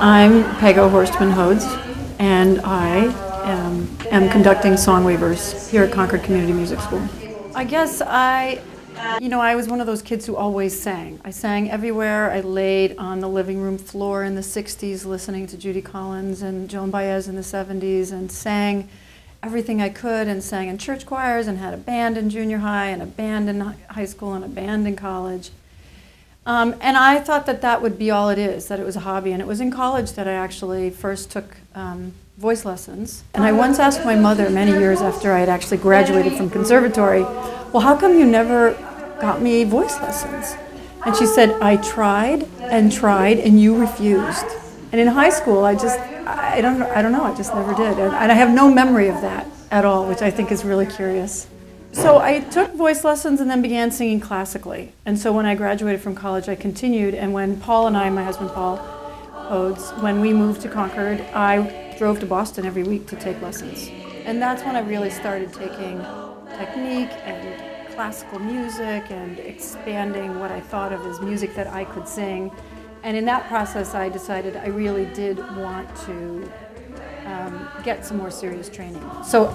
I'm Peggo Horstmann Hodes, and I am conducting Songweavers here at Concord Community Music School. I guess I was one of those kids who always sang. I sang everywhere. I laid on the living room floor in the 60s listening to Judy Collins and Joan Baez in the 70s and sang everything I could, and sang in church choirs and had a band in junior high and a band in high school and a band in college. And I thought that that would be all it is, that it was a hobby. And it was in college that I actually first took voice lessons. And I once asked my mother many years after I had actually graduated from conservatory, well, how come you never got me voice lessons? And she said, I tried, and you refused. And in high school, I don't know, I just never did. And I have no memory of that at all, which I think is really curious. So I took voice lessons and then began singing classically. And so when I graduated from college, I continued. And when Paul and I, my husband Paul Hodes, when we moved to Concord, I drove to Boston every week to take lessons. And that's when I really started taking technique and classical music and expanding what I thought of as music that I could sing. And in that process, I decided I really did want to get some more serious training. So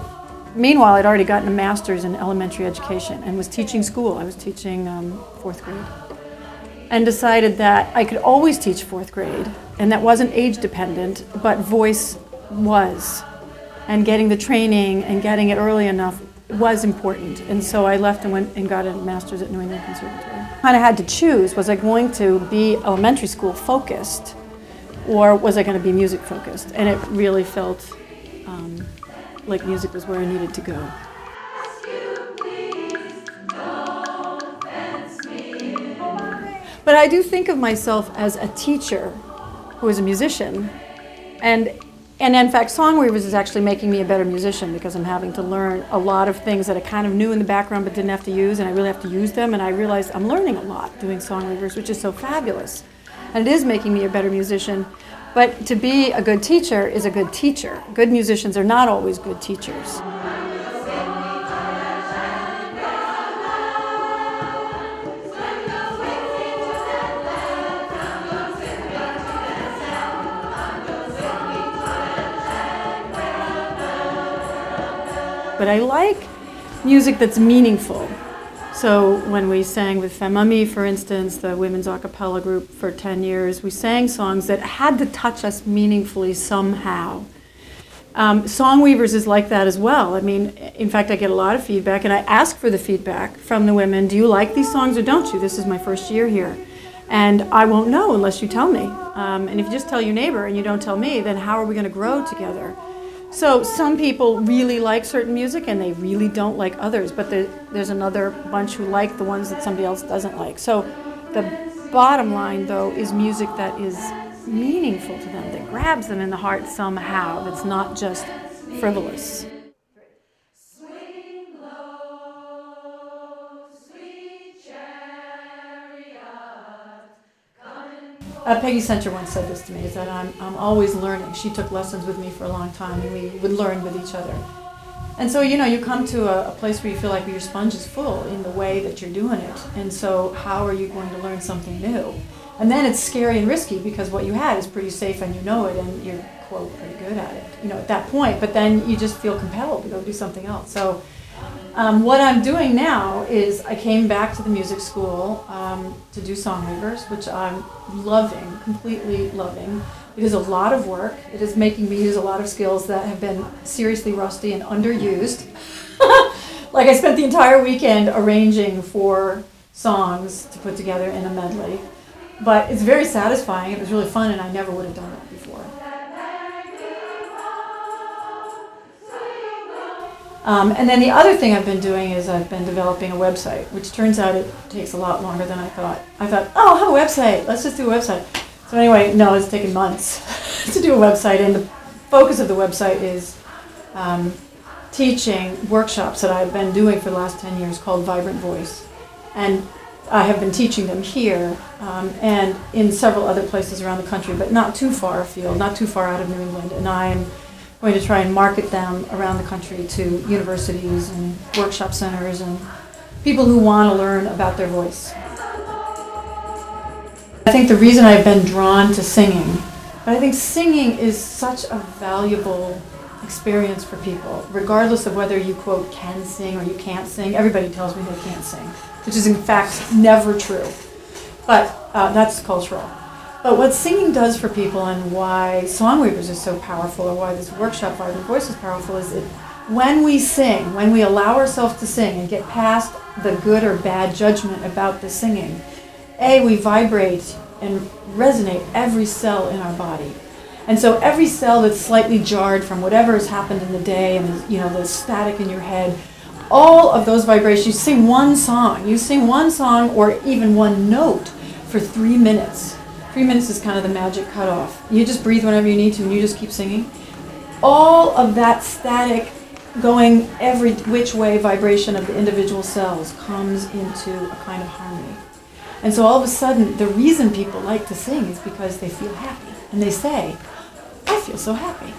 meanwhile, I'd already gotten a master's in elementary education and was teaching school. I was teaching 4th grade. And decided that I could always teach 4th grade, and that wasn't age dependent, but voice was. And getting the training and getting it early enough was important. And so I left and went and got a master's at New England Conservatory. I kind of had to choose, was I going to be elementary school focused, or was I going to be music focused? And it really felt like music was where I needed to go. But I do think of myself as a teacher who is a musician, and in fact Songweavers is actually making me a better musician because I'm having to learn a lot of things that I kind of knew in the background but didn't have to use, and I really have to use them, and I realized I'm learning a lot doing Songweavers, which is so fabulous. And it is making me a better musician. But to be a good teacher is a good teacher. Good musicians are not always good teachers. But I like music that's meaningful. So when we sang with Femami, for instance, the women's a cappella group for 10 years, we sang songs that had to touch us meaningfully somehow. Songweavers is like that as well. I mean, in fact, I get a lot of feedback, and I ask for the feedback from the women. Do you like these songs or don't you? This is my first year here. And I won't know unless you tell me. And if you just tell your neighbor and you don't tell me, then how are we going to grow together? So some people really like certain music and they really don't like others, but there's another bunch who like the ones that somebody else doesn't like. So the bottom line, though, is music that is meaningful to them, that grabs them in the heart somehow, that's not just frivolous. Peggy Center once said this to me, is that I'm always learning. She took lessons with me for a long time, and we would learn with each other. And so, you come to a place where you feel like your sponge is full in the way that you're doing it. And so how are you going to learn something new? And then it's scary and risky because what you had is pretty safe and you know it and you're, quote, pretty good at it, at that point. But then you just feel compelled to go do something else. So what I'm doing now is I came back to the music school to do Songweavers, which I'm loving, completely loving. It is a lot of work. It is making me use a lot of skills that have been seriously rusty and underused. Like I spent the entire weekend arranging 4 songs to put together in a medley. But it's very satisfying. It was really fun, and I never would have done it before. And then the other thing I've been doing is I've been developing a website, which turns out it takes a lot longer than I thought. I thought, oh, I'll have a website. Let's just do a website. So anyway, no, it's taken months to do a website. And the focus of the website is teaching workshops that I've been doing for the last 10 years called Vibrant Voice. And I have been teaching them here and in several other places around the country, but not too far afield, not too far out of New England. And I am going to try and market them around the country to universities and workshop centers and people who want to learn about their voice. I think the reason I've been drawn to singing But I think singing is such a valuable experience for people, regardless of whether you, quote, can sing or you can't sing. Everybody tells me they can't sing, which is in fact never true. But that's cultural. But what singing does for people and why Songweavers is so powerful, or why this workshop, Vibrant Voice, is powerful, is that when we sing, when we allow ourselves to sing and get past the good or bad judgment about the singing, we vibrate and resonate every cell in our body. And so every cell that's slightly jarred from whatever has happened in the day, and the static in your head, all of those vibrations, you sing one song or even one note for 3 minutes. 3 minutes is kind of the magic cutoff. You just breathe whenever you need to and you just keep singing. All of that static going every which way vibration of the individual cells comes into a kind of harmony. And so all of a sudden, the reason people like to sing is because they feel happy. And they say, I feel so happy.